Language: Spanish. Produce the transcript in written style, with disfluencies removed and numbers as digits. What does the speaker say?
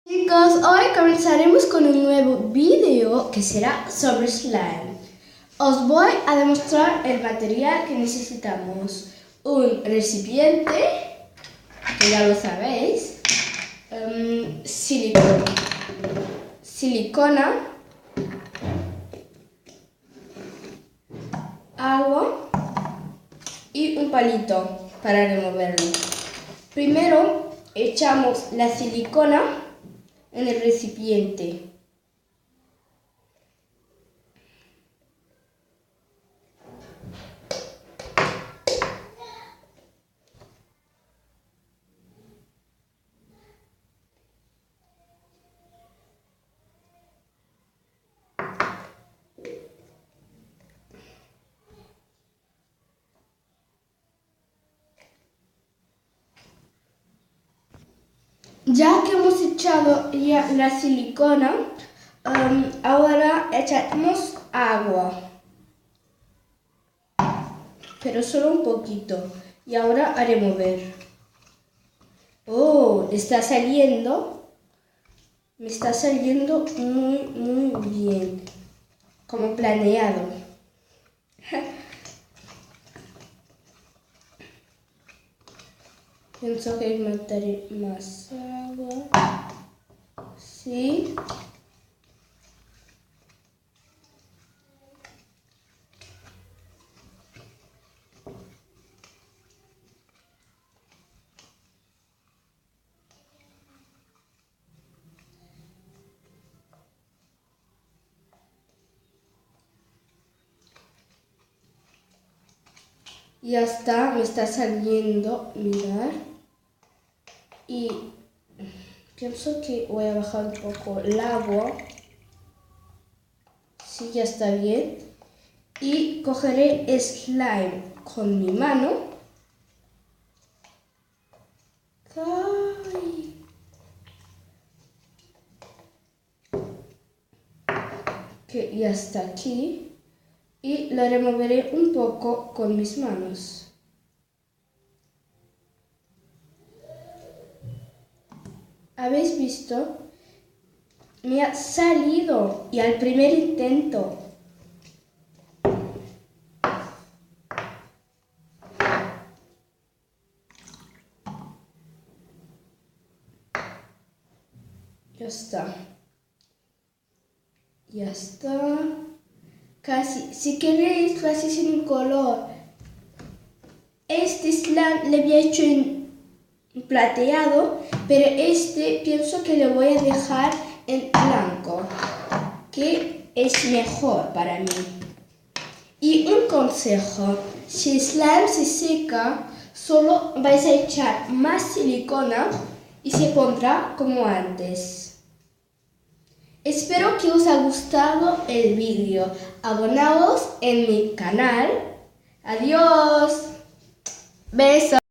Chicos, hoy comenzaremos con un nuevo vídeo que será sobre slime. Os voy a demostrar el material que necesitamos. Un recipiente, que ya lo sabéis, silicona, agua y un palito para removerlo. Primero echamos la silicona en el recipiente. Ya que hemos echado ya la silicona, ahora echamos agua, pero solo un poquito, y ahora a remover. Oh, está saliendo, me está saliendo muy bien, como planeado. Pienso que meteré más agua. Sí. Ya está, me está saliendo, mirad. Y pienso que voy a bajar un poco el agua. Sí, ya está bien. Y cogeré slime con mi mano. ¡Ay! Que ya está aquí. Y lo removeré un poco con mis manos. ¿Habéis visto? Me ha salido y al primer intento. Ya está. Ya está. Casi. Si queréis, casi sin color. Este slime le había hecho en plateado, pero este pienso que lo voy a dejar en blanco, que es mejor para mí. Y un consejo, si el slime se seca, solo vais a echar más silicona y se pondrá como antes. Espero que os haya gustado el vídeo. Abonaos en mi canal. Adiós. Besos.